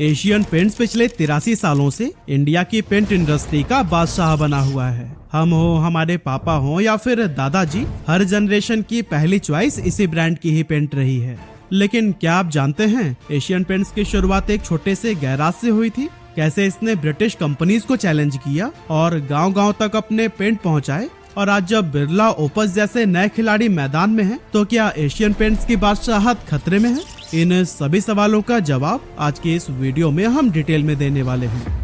Asian paints पिछले 83 सालों से इंडिया की पेंट इंडस्ट्री का बादशाह बना हुआ है। हम हो, हमारे पापा हो या फिर दादाजी, हर जनरेशन की पहली चॉइस इसी ब्रांड की ही पेंट रही है। लेकिन क्या आप जानते हैं एशियन पेंट्स की शुरुआत एक छोटे से गैराज से हुई थी? कैसे इसने ब्रिटिश कंपनीज को चैलेंज किया और गांव-गांव तक अपने पेंट पहुंचाए, और आज जब बिरला, ओपस जैसे नए खिलाड़ी मैदान में हैं, तो क्या एशियन पेंट्स की बादशाहत खतरे में है? इन सभी सवालों का जवाब आज के इस वीडियो में हम डिटेल में देने वाले हैं।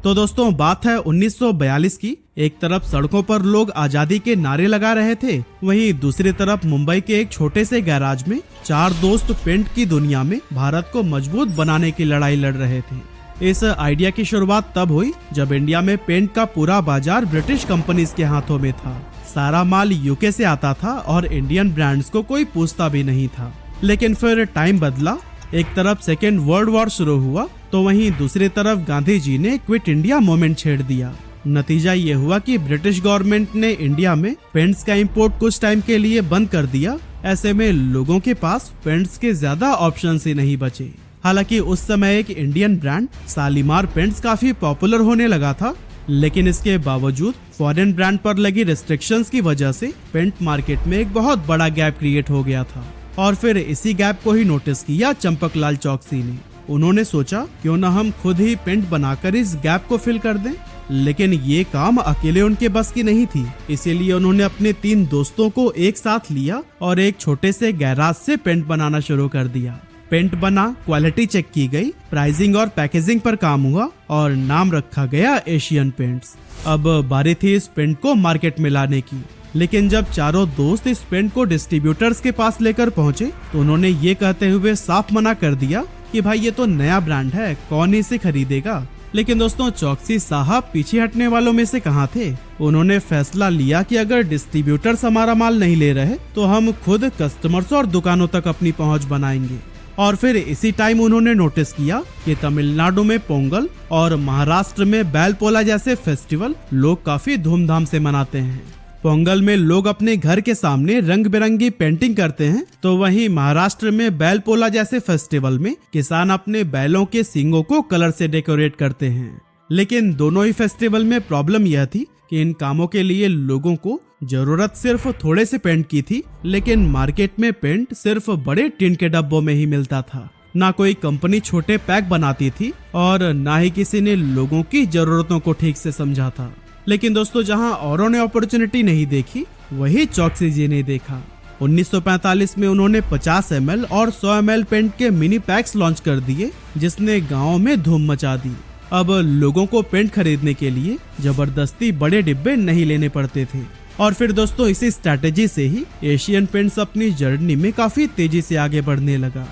तो दोस्तों, बात है 1942 की। एक तरफ सड़कों पर लोग आजादी के नारे लगा रहे थे, वहीं दूसरी तरफ मुंबई के एक छोटे से गैराज में चार दोस्त पेंट की दुनिया में भारत को मजबूत बनाने की लड़ाई लड़ रहे थे। इस आइडिया की शुरुआत तब हुई जब इंडिया में पेंट का पूरा बाजार ब्रिटिश कंपनीज के हाथों में था। सारा माल यूके से आता था और इंडियन ब्रांड्स को कोई पूछता भी नहीं था। लेकिन फिर टाइम बदला। एक तरफ सेकेंड वर्ल्ड वॉर शुरू हुआ, तो वहीं दूसरी तरफ गांधी जी ने क्विट इंडिया मूवमेंट छेड़ दिया। नतीजा ये हुआ कि ब्रिटिश गवर्नमेंट ने इंडिया में पेंट्स का इंपोर्ट कुछ टाइम के लिए बंद कर दिया। ऐसे में लोगों के पास पेंट्स के ज्यादा ऑप्शंस ही नहीं बचे। हालांकि उस समय एक इंडियन ब्रांड शालीमार पेंट्स काफी पॉपुलर होने लगा था, लेकिन इसके बावजूद फॉरेन ब्रांड पर लगी रिस्ट्रिक्शंस की वजह से पेंट मार्केट में एक बहुत बड़ा गैप क्रिएट हो गया था। और फिर इसी गैप को ही नोटिस किया चंपकलाल चौकसी ने। उन्होंने सोचा क्यों न हम खुद ही पेंट बनाकर इस गैप को फिल कर दें। लेकिन ये काम अकेले उनके बस की नहीं थी, इसीलिए उन्होंने अपने 3 दोस्तों को एक साथ लिया और एक छोटे से गैराज से पेंट बनाना शुरू कर दिया। पेंट बना, क्वालिटी चेक की गई, प्राइसिंग और पैकेजिंग पर काम हुआ और नाम रखा गया एशियन पेंट्स। अब बारी थी इस पेंट को मार्केट में लाने की। लेकिन जब चारों दोस्त इस पेंट को डिस्ट्रीब्यूटर्स के पास लेकर पहुंचे, तो उन्होंने ये कहते हुए साफ मना कर दिया कि भाई ये तो नया ब्रांड है, कौन इसे खरीदेगा। लेकिन दोस्तों, चौकसी साहब पीछे हटने वालों में से कहाँ थे। उन्होंने फैसला लिया कि अगर डिस्ट्रीब्यूटर्स हमारा माल नहीं ले रहे तो हम खुद कस्टमर्स और दुकानों तक अपनी पहुँच बनाएंगे। और फिर इसी टाइम उन्होंने नोटिस किया कि तमिलनाडु में पोंगल और महाराष्ट्र में बैलपोला जैसे फेस्टिवल लोग काफी धूमधाम से मनाते हैं। पोंगल में लोग अपने घर के सामने रंग बिरंगी पेंटिंग करते हैं, तो वहीं महाराष्ट्र में बैलपोला जैसे फेस्टिवल में किसान अपने बैलों के सींगों को कलर से डेकोरेट करते हैं। लेकिन दोनों ही फेस्टिवल में प्रॉब्लम यह थी कि इन कामों के लिए लोगों को जरूरत सिर्फ थोड़े से पेंट की थी, लेकिन मार्केट में पेंट सिर्फ बड़े टिन के डब्बों में ही मिलता था। ना कोई कंपनी छोटे पैक बनाती थी और ना ही किसी ने लोगों की जरूरतों को ठीक से समझा था। लेकिन दोस्तों, जहां औरों ने अपॉर्चुनिटी नहीं देखी, वही चौकसी जी ने देखा। 1945 में उन्होंने 50 ml और 100 ml पेंट के मिनी पैक्स लॉन्च कर दिए, जिसने गाँव में धूम मचा दी। अब लोगों को पेंट खरीदने के लिए जबरदस्ती बड़े डिब्बे नहीं लेने पड़ते थे। और फिर दोस्तों, इसी स्ट्रैटेजी से ही एशियन पेंट्स अपनी जर्नी में काफी तेजी से आगे बढ़ने लगा।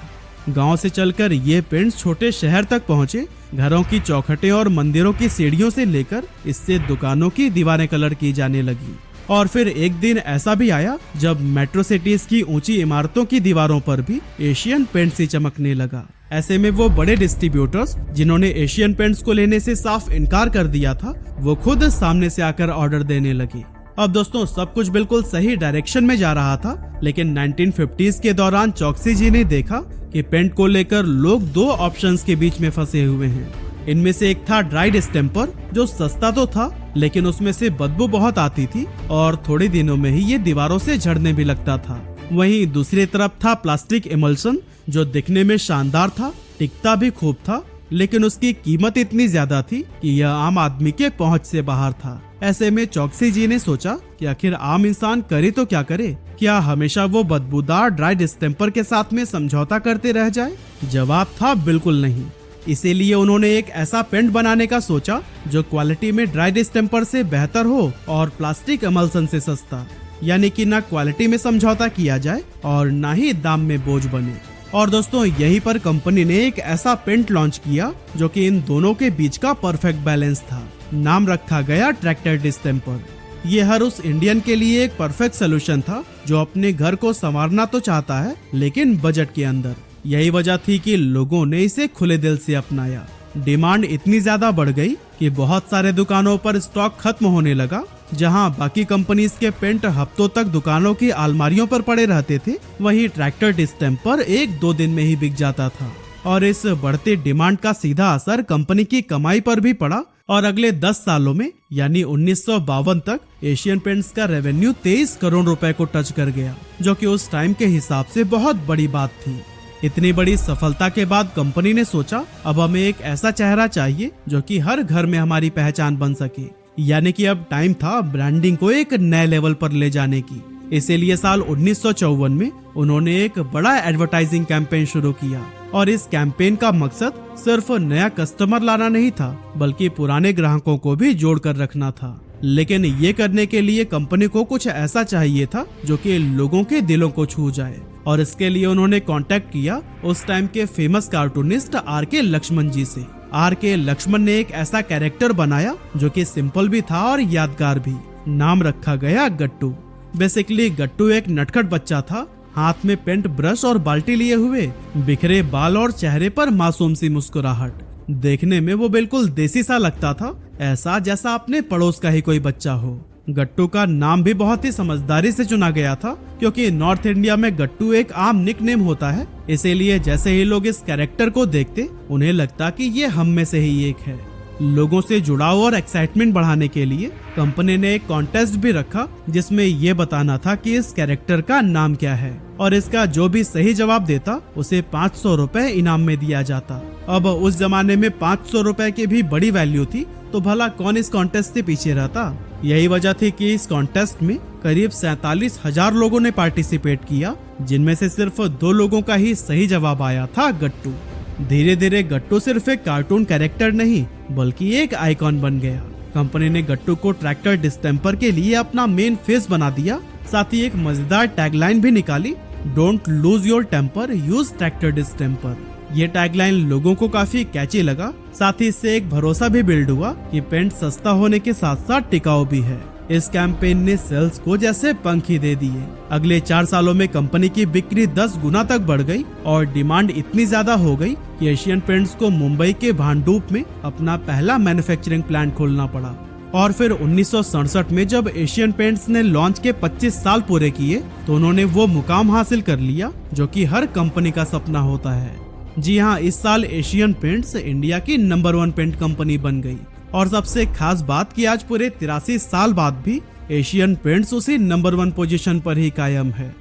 गांव से चलकर ये पेंट्स छोटे शहर तक पहुंचे। घरों की चौखटें और मंदिरों की सीढ़ियों से लेकर इससे दुकानों की दीवारें कलर की जाने लगी। और फिर एक दिन ऐसा भी आया जब मेट्रो सिटीज की ऊंची इमारतों की दीवारों पर भी एशियन पेंट्स ही चमकने लगा। ऐसे में वो बड़े डिस्ट्रीब्यूटर्स जिन्होंने एशियन पेंट्स को लेने से साफ इनकार कर दिया था, वो खुद सामने से आकर ऑर्डर देने लगे। अब दोस्तों, सब कुछ बिल्कुल सही डायरेक्शन में जा रहा था, लेकिन 1950s के दौरान चौकसी जी ने देखा कि पेंट को लेकर लोग 2 ऑप्शंस के बीच में फंसे हुए हैं। इनमें से एक था ड्राई डिस्टेम्पर, जो सस्ता तो था, लेकिन उसमें से बदबू बहुत आती थी और थोड़े दिनों में ही ये दीवारों से झड़ने भी लगता था। वहीं दूसरी तरफ था प्लास्टिक इमल्सन, जो दिखने में शानदार था, टिकता भी खूब था, लेकिन उसकी कीमत इतनी ज्यादा थी कि यह आम आदमी के पहुंच से बाहर था। ऐसे में चौकसी जी ने सोचा कि आखिर आम इंसान करे तो क्या करे। क्या हमेशा वो बदबूदार ड्राई डिस्टेम्पर के साथ में समझौता करते रह जाए? जवाब था बिल्कुल नहीं। इसीलिए उन्होंने एक ऐसा पेंट बनाने का सोचा जो क्वालिटी में ड्राई डिस्टेम्पर से बेहतर हो और प्लास्टिक इमल्सन से सस्ता। यानी कि ना क्वालिटी में समझौता किया जाए और ना ही दाम में बोझ बने। और दोस्तों, यहीं पर कंपनी ने एक ऐसा पेंट लॉन्च किया जो कि इन दोनों के बीच का परफेक्ट बैलेंस था। नाम रखा गया ट्रैक्टर डिस्टेम्पर। ये हर उस इंडियन के लिए एक परफेक्ट सोल्यूशन था जो अपने घर को संवारना तो चाहता है, लेकिन बजट के अंदर। यही वजह थी कि लोगों ने इसे खुले दिल से अपनाया। डिमांड इतनी ज्यादा बढ़ गई कि बहुत सारे दुकानों पर स्टॉक खत्म होने लगा। जहां बाकी कंपनीज के पेंट हफ्तों तक दुकानों की अलमारियों पर पड़े रहते थे, वहीं ट्रैक्टर डिस्टेम्पर 1-2 दिन में ही बिक जाता था। और इस बढ़ती डिमांड का सीधा असर कंपनी की कमाई पर भी पड़ा और अगले 10 सालों में यानी 1952 तक एशियन पेंट्स का रेवेन्यू 23 करोड़ रुपए को टच कर गया, जो कि उस टाइम के हिसाब से बहुत बड़ी बात थी। इतनी बड़ी सफलता के बाद कंपनी ने सोचा अब हमें एक ऐसा चेहरा चाहिए जो कि हर घर में हमारी पहचान बन सके, यानी कि अब टाइम था ब्रांडिंग को एक नए लेवल पर ले जाने की। इसीलिए साल 1954 में उन्होंने एक बड़ा एडवर्टाइजिंग कैंपेन शुरू किया और इस कैंपेन का मकसद सिर्फ नया कस्टमर लाना नहीं था बल्कि पुराने ग्राहकों को भी जोड़कर रखना था। लेकिन ये करने के लिए कंपनी को कुछ ऐसा चाहिए था जो कि लोगों के दिलों को छू जाए और इसके लिए उन्होंने कांटेक्ट किया उस टाइम के फेमस कार्टूनिस्ट आर.के. लक्ष्मण जी से। आर.के. लक्ष्मण ने एक ऐसा कैरेक्टर बनाया जो कि सिंपल भी था और यादगार भी। नाम रखा गया गट्टू। बेसिकली गट्टू एक नटखट बच्चा था, हाथ में पेंट ब्रश और बाल्टी लिए हुए, बिखरे बाल और चेहरे पर मासूम सी मुस्कुराहट। देखने में वो बिल्कुल देसी सा लगता था, ऐसा जैसा अपने पड़ोस का ही कोई बच्चा हो। गट्टू का नाम भी बहुत ही समझदारी से चुना गया था क्योंकि नॉर्थ इंडिया में गट्टू एक आम निकनेम होता है। इसीलिए जैसे ही लोग इस कैरेक्टर को देखते उन्हें लगता कि ये हम में से ही एक है। लोगों से जुड़ाव और एक्साइटमेंट बढ़ाने के लिए कंपनी ने एक कॉन्टेस्ट भी रखा जिसमें ये बताना था कि इस कैरेक्टर का नाम क्या है और इसका जो भी सही जवाब देता उसे 500 रुपए इनाम में दिया जाता। अब उस जमाने में 500 रुपए की भी बड़ी वैल्यू थी, तो भला कौन इस कॉन्टेस्ट से पीछे रहता। यही वजह थी कि इस कॉन्टेस्ट में करीब 47,000 लोगों ने पार्टिसिपेट किया, जिनमें से सिर्फ 2 लोगों का ही सही जवाब आया था गट्टू। धीरे धीरे गट्टू सिर्फ एक कार्टून कैरेक्टर नहीं बल्कि एक आइकॉन बन गया। कंपनी ने गट्टू को ट्रैक्टर डिस्टेम्पर के लिए अपना मेन फेस बना दिया। साथ ही एक मजेदार टैगलाइन भी निकाली, don't lose your temper, use tractor distemper. ये टैगलाइन लोगों को काफी कैची लगा। साथ ही इससे एक भरोसा भी बिल्ड हुआ कि पेंट सस्ता होने के साथ साथ टिकाऊ भी है। इस कैंपेन ने सेल्स को जैसे पंख ही दे दिए। अगले 4 सालों में कंपनी की बिक्री 10 गुना तक बढ़ गई और डिमांड इतनी ज्यादा हो गई कि एशियन पेंट्स को मुंबई के भांडुप में अपना पहला मैन्युफैक्चरिंग प्लांट खोलना पड़ा। और फिर 1967 में जब एशियन पेंट्स ने लॉन्च के 25 साल पूरे किए तो उन्होंने वो मुकाम हासिल कर लिया जो कि हर कंपनी का सपना होता है। जी हाँ, इस साल एशियन पेंट्स इंडिया की नंबर 1 पेंट कंपनी बन गई। और सबसे खास बात कि आज पूरे 83 साल बाद भी एशियन पेंट्स उसी नंबर 1 पोजीशन पर ही कायम है।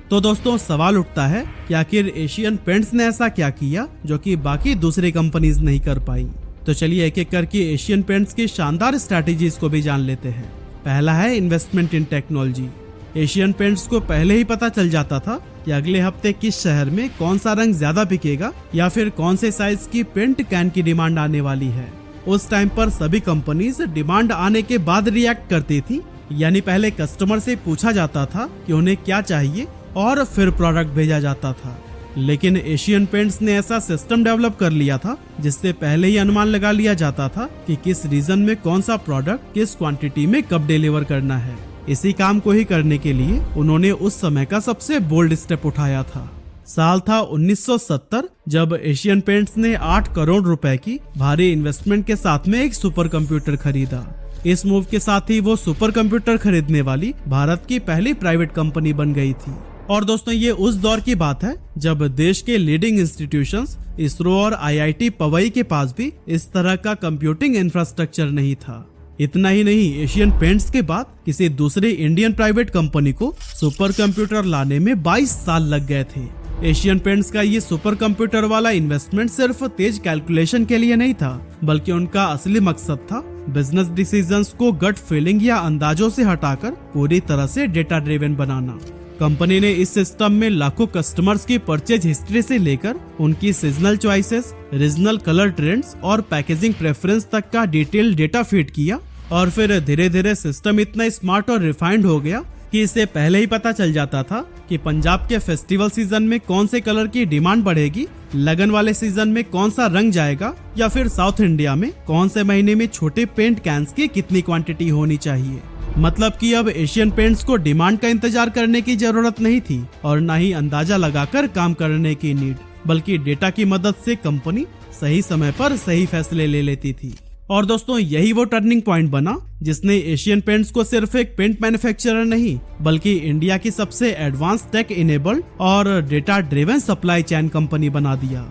तो दोस्तों सवाल उठता है कि आखिर एशियन पेंट्स ने ऐसा क्या किया जो कि बाकी दूसरी कंपनीज नहीं कर पाई। तो चलिए एक एक करके एशियन पेंट्स की शानदार स्ट्रैटेजीज को भी जान लेते हैं। पहला है इन्वेस्टमेंट इन टेक्नोलॉजी। एशियन पेंट्स को पहले ही पता चल जाता था कि अगले हफ्ते किस शहर में कौन सा रंग ज्यादा बिकेगा या फिर कौन से साइज की पेंट कैन की डिमांड आने वाली है। उस टाइम पर सभी कंपनीज डिमांड आने के बाद रिएक्ट करती थी, यानी पहले कस्टमर से पूछा जाता था कि उन्हें क्या चाहिए और फिर प्रोडक्ट भेजा जाता था। लेकिन एशियन पेंट्स ने ऐसा सिस्टम डेवलप कर लिया था जिससे पहले ही अनुमान लगा लिया जाता था कि किस रीजन में कौन सा प्रोडक्ट किस क्वांटिटी में कब डिलीवर करना है। इसी काम को ही करने के लिए उन्होंने उस समय का सबसे बोल्ड स्टेप उठाया था। साल था 1970 जब एशियन पेंट्स ने 8 करोड़ रुपए की भारी इन्वेस्टमेंट के साथ में एक सुपर कंप्यूटर खरीदा। इस मूव के साथ ही वो सुपर कंप्यूटर खरीदने वाली भारत की पहली प्राइवेट कंपनी बन गई थी। और दोस्तों ये उस दौर की बात है जब देश के लीडिंग इंस्टीट्यूशंस इसरो और IIT पवई के पास भी इस तरह का कंप्यूटिंग इंफ्रास्ट्रक्चर नहीं था। इतना ही नहीं, एशियन पेंट्स के बाद किसी दूसरी इंडियन प्राइवेट कंपनी को सुपर कंप्यूटर लाने में 22 साल लग गए थे। एशियन पेंट्स का ये सुपर कंप्यूटर वाला इन्वेस्टमेंट सिर्फ तेज कैलकुलेशन के लिए नहीं था, बल्कि उनका असली मकसद था बिजनेस डिसीजंस को गट फीलिंग या अंदाजों से हटाकर पूरी तरह से डेटा ड्रिवन बनाना। कंपनी ने इस सिस्टम में लाखों कस्टमर्स की परचेज हिस्ट्री से लेकर उनकी seasonal choices, regional colour trends और पैकेजिंग प्रेफरेंस तक का डिटेल डेटा फीड किया। और फिर धीरे धीरे सिस्टम इतना स्मार्ट और रिफाइंड हो गया कि इसे पहले ही पता चल जाता था कि पंजाब के फेस्टिवल सीजन में कौन से कलर की डिमांड बढ़ेगी, लगन वाले सीजन में कौन सा रंग जाएगा, या फिर साउथ इंडिया में कौन से महीने में छोटे पेंट कैंस की कितनी क्वांटिटी होनी चाहिए। मतलब कि अब एशियन पेंट्स को डिमांड का इंतजार करने की जरूरत नहीं थी और न ही अंदाजा लगाकर काम करने की नीड, बल्कि डेटा की मदद से कंपनी सही समय पर सही फैसले ले लेती थी। और दोस्तों यही वो टर्निंग पॉइंट बना जिसने एशियन पेंट्स को सिर्फ एक पेंट मैन्युफैक्चरर नहीं बल्कि इंडिया की सबसे एडवांस टेक इनेबल्ड और data driven supply chain company बना दिया।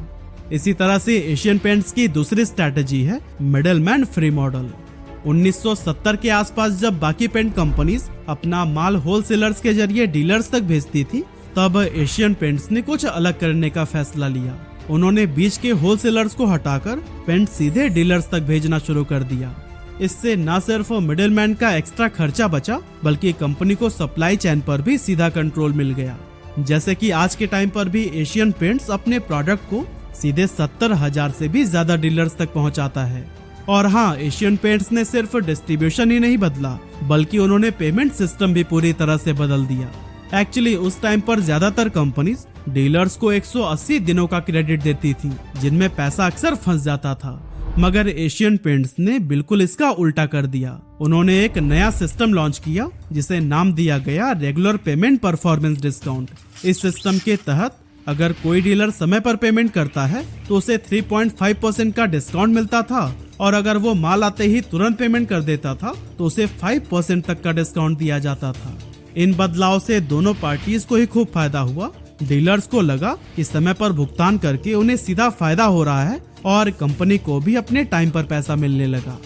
इसी तरह से एशियन पेंट्स की दूसरी स्ट्रैटेजी है मिडलमैन फ्री मॉडल। 1970 के आसपास जब बाकी पेंट कंपनीज अपना माल होलसेलर्स के जरिए डीलर्स तक भेजती थी, तब एशियन पेंट्स ने कुछ अलग करने का फैसला लिया। उन्होंने बीच के होलसेलर्स को हटाकर पेंट सीधे डीलर्स तक भेजना शुरू कर दिया। इससे न सिर्फ मिडिलमैन का एक्स्ट्रा खर्चा बचा, बल्कि कंपनी को सप्लाई चेन पर भी सीधा कंट्रोल मिल गया। जैसे कि आज के टाइम पर भी एशियन पेंट्स अपने प्रोडक्ट को सीधे 70,000 से भी ज्यादा डीलर्स तक पहुंचाता है। और हाँ, एशियन पेंट्स ने सिर्फ डिस्ट्रीब्यूशन ही नहीं बदला, बल्कि उन्होंने पेमेंट सिस्टम भी पूरी तरह से बदल दिया। एक्चुअली उस टाइम पर ज्यादातर कंपनीज डीलर्स को 180 दिनों का क्रेडिट देती थी, जिनमें पैसा अक्सर फंस जाता था। मगर एशियन पेंट्स ने बिल्कुल इसका उल्टा कर दिया। उन्होंने एक नया सिस्टम लॉन्च किया जिसे नाम दिया गया रेगुलर पेमेंट परफॉर्मेंस डिस्काउंट। इस सिस्टम के तहत अगर कोई डीलर समय पर पेमेंट करता है तो उसे 3.5% का डिस्काउंट मिलता था, और अगर वो माल आते ही तुरंत पेमेंट कर देता था तो उसे 5% तक का डिस्काउंट दिया जाता था। इन बदलाव से दोनों पार्टीज को ही खूब फायदा हुआ। डीलर्स को लगा कि समय पर भुगतान करके उन्हें सीधा फायदा हो रहा है, और कंपनी को भी अपने टाइम पर पैसा मिलने लगा।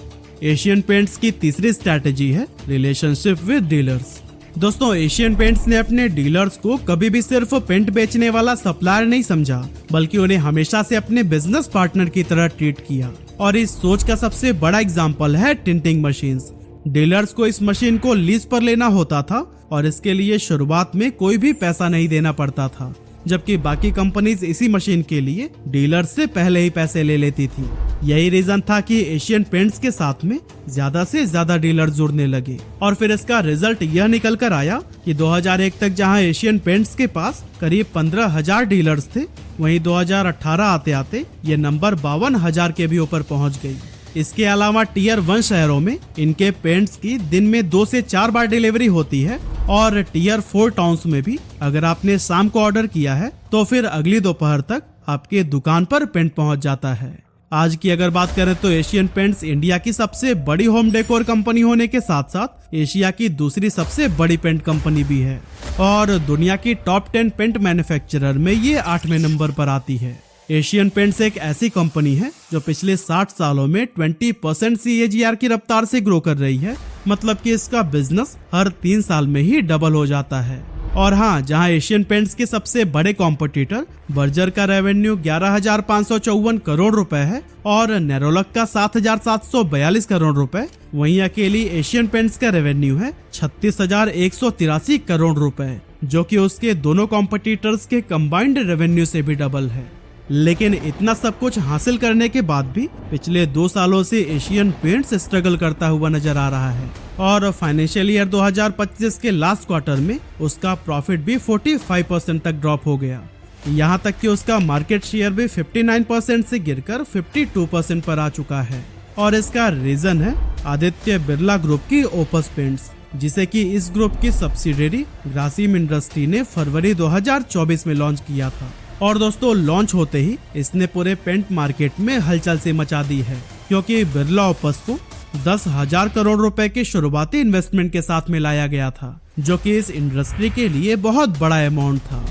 एशियन पेंट्स की तीसरी स्ट्रैटेजी है रिलेशनशिप विद डीलर्स। दोस्तों, एशियन पेंट्स ने अपने डीलर्स को कभी भी सिर्फ पेंट बेचने वाला सप्लायर नहीं समझा, बल्कि उन्हें हमेशा से अपने बिजनेस पार्टनर की तरह ट्रीट किया। और इस सोच का सबसे बड़ा एग्जाम्पल है टिंटिंग मशीन्स। डीलर्स को इस मशीन को लीज पर लेना होता था, और इसके लिए शुरुआत में कोई भी पैसा नहीं देना पड़ता था, जबकि बाकी कंपनीज इसी मशीन के लिए डीलर से पहले ही पैसे ले लेती थी। यही रीजन था कि एशियन पेंट्स के साथ में ज्यादा से ज्यादा डीलर जुड़ने लगे, और फिर इसका रिजल्ट यह निकल कर आया कि 2001 तक जहां एशियन पेंट्स के पास करीब 15,000 डीलर्स थे, वहीं 2018 आते आते ये नंबर 52,000 के भी ऊपर पहुंच गई। इसके अलावा टियर 1 शहरों में इनके पेंट्स की दिन में 2 से 4 बार डिलीवरी होती है, और टियर 4 टाउन्स में भी अगर आपने शाम को ऑर्डर किया है तो फिर अगली दोपहर तक आपके दुकान पर पेंट पहुंच जाता है। आज की अगर बात करें तो एशियन पेंट्स इंडिया की सबसे बड़ी होम डेकोर कंपनी होने के साथ साथ एशिया की दूसरी सबसे बड़ी पेंट कंपनी भी है, और दुनिया की टॉप 10 पेंट मैन्युफैक्चरर में ये 8वें नंबर पर आती है। एशियन पेंट्स एक ऐसी कंपनी है जो पिछले 60 सालों में 20% CAGR की रफ्तार से ग्रो कर रही है। मतलब कि इसका बिजनेस हर 3 साल में ही डबल हो जाता है। और हाँ, जहां एशियन पेंट्स के सबसे बड़े कॉम्पिटिटर बर्जर का रेवेन्यू 11,554 करोड़ रुपए है और नेरोलक का 7,742 करोड़ रुपए, वहीं अकेली एशियन पेंट्स का रेवेन्यू है 36,183 करोड़ रुपए, जो कि उसके दोनों कॉम्पिटिटर्स के कंबाइंड रेवेन्यू से भी डबल है। लेकिन इतना सब कुछ हासिल करने के बाद भी पिछले 2 सालों से एशियन पेंट्स स्ट्रगल करता हुआ नजर आ रहा है, और फाइनेंशियल ईयर 2025 के लास्ट क्वार्टर में उसका प्रॉफिट भी 45% तक ड्रॉप हो गया। यहाँ तक कि उसका मार्केट शेयर भी 59% से गिरकर 52% पर आ चुका है। और इसका रीजन है आदित्य बिरला ग्रुप की ओपस पेंट्स, जिसे कि इस ग्रुप की सब्सिडियरी ग्रासिम इंडस्ट्री ने फरवरी 2024 में लॉन्च किया था। और दोस्तों, लॉन्च होते ही इसने पूरे पेंट मार्केट में हलचल से मचा दी है, क्योंकि बिरला ओपस को 10,000 करोड़ रुपए के शुरुआती इन्वेस्टमेंट के साथ में लाया गया था, जो कि इस इंडस्ट्री के लिए बहुत बड़ा अमाउंट था।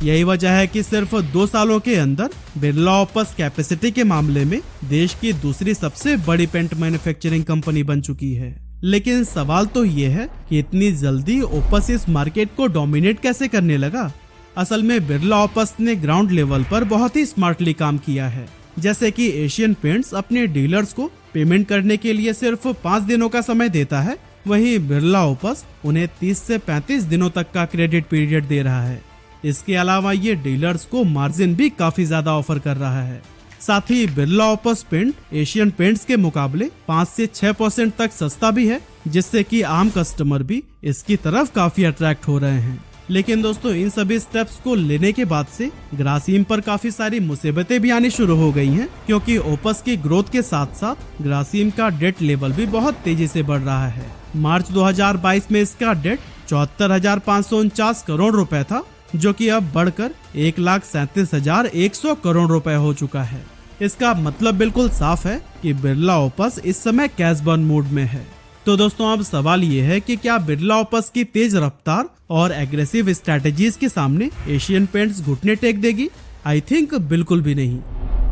यही वजह है कि सिर्फ 2 सालों के अंदर बिरला ओपस कैपेसिटी के मामले में देश की दूसरी सबसे बड़ी पेंट मैन्युफैक्चरिंग कंपनी बन चुकी है। लेकिन सवाल तो ये है कि इतनी जल्दी ओपस इस मार्केट को डोमिनेट कैसे करने लगा। असल में बिरला ओपस ने ग्राउंड लेवल पर बहुत ही स्मार्टली काम किया है। जैसे कि एशियन पेंट्स अपने डीलर्स को पेमेंट करने के लिए सिर्फ 5 दिनों का समय देता है, वहीं बिरला ओपस उन्हें 30 से 35 दिनों तक का क्रेडिट पीरियड दे रहा है। इसके अलावा ये डीलर्स को मार्जिन भी काफी ज्यादा ऑफर कर रहा है। साथ ही Birla opus paint Asian paints के मुकाबले 5 से 6% तक सस्ता भी है, जिससे कि आम कस्टमर भी इसकी तरफ काफी अट्रैक्ट हो रहे हैं। लेकिन दोस्तों, इन सभी स्टेप्स को लेने के बाद से ग्रासिम पर काफी सारी मुसीबतें भी आनी शुरू हो गई हैं, क्योंकि ओपस की ग्रोथ के साथ साथ ग्रासिम का डेट लेवल भी बहुत तेजी से बढ़ रहा है। मार्च 2022 में इसका डेट 74,549 करोड़ रुपए था, जो कि अब बढ़कर 1,37,100 करोड़ रुपए हो चुका है। इसका मतलब बिल्कुल साफ है कि बिरला ओपस इस समय कैश बर्न मूड में है। तो दोस्तों, अब सवाल ये है कि क्या बिरला ओपस की तेज रफ्तार और एग्रेसिव स्ट्रैटेजीज के सामने एशियन पेंट्स घुटने टेक देगी? आई थिंक बिल्कुल भी नहीं।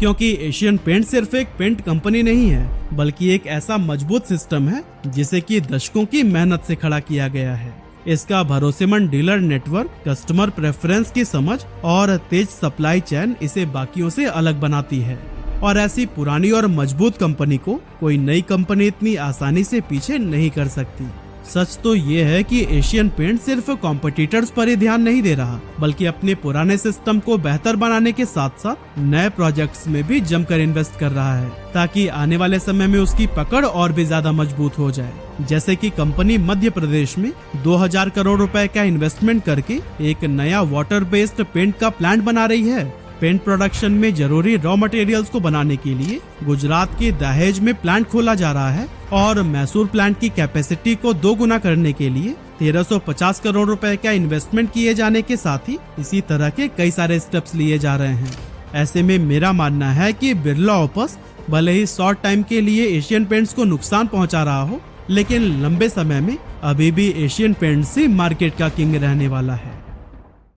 क्योंकि एशियन पेंट सिर्फ एक पेंट कंपनी नहीं है, बल्कि एक ऐसा मजबूत सिस्टम है जिसे कि दशकों की मेहनत से खड़ा किया गया है। इसका भरोसेमंद डीलर नेटवर्क, कस्टमर प्रेफरेंस की समझ और तेज सप्लाई चेन इसे बाकियों से अलग बनाती है। और ऐसी पुरानी और मजबूत कंपनी को कोई नई कंपनी इतनी आसानी से पीछे नहीं कर सकती। सच तो ये है कि एशियन पेंट सिर्फ कॉम्पिटिटर्स पर ही ध्यान नहीं दे रहा, बल्कि अपने पुराने सिस्टम को बेहतर बनाने के साथ साथ नए प्रोजेक्ट्स में भी जमकर इन्वेस्ट कर रहा है, ताकि आने वाले समय में उसकी पकड़ और भी ज्यादा मजबूत हो जाए। जैसे कि कंपनी मध्य प्रदेश में 2000 करोड़ रुपए का इन्वेस्टमेंट करके एक नया वाटर बेस्ड पेंट का प्लांट बना रही है। पेंट प्रोडक्शन में जरूरी रॉ मटेरियल्स को बनाने के लिए गुजरात के दहेज में प्लांट खोला जा रहा है और मैसूर प्लांट की कैपेसिटी को 2 गुना करने के लिए 1350 करोड़ रुपए का इन्वेस्टमेंट किए जाने के साथ ही इसी तरह के कई सारे स्टेप्स लिए जा रहे हैं। ऐसे में मेरा मानना है कि बिरला ओपस भले ही शॉर्ट टाइम के लिए एशियन पेंट्स को नुकसान पहुंचा रहा हो, लेकिन लंबे समय में अभी भी एशियन पेंट्स ही मार्केट का किंग रहने वाला है।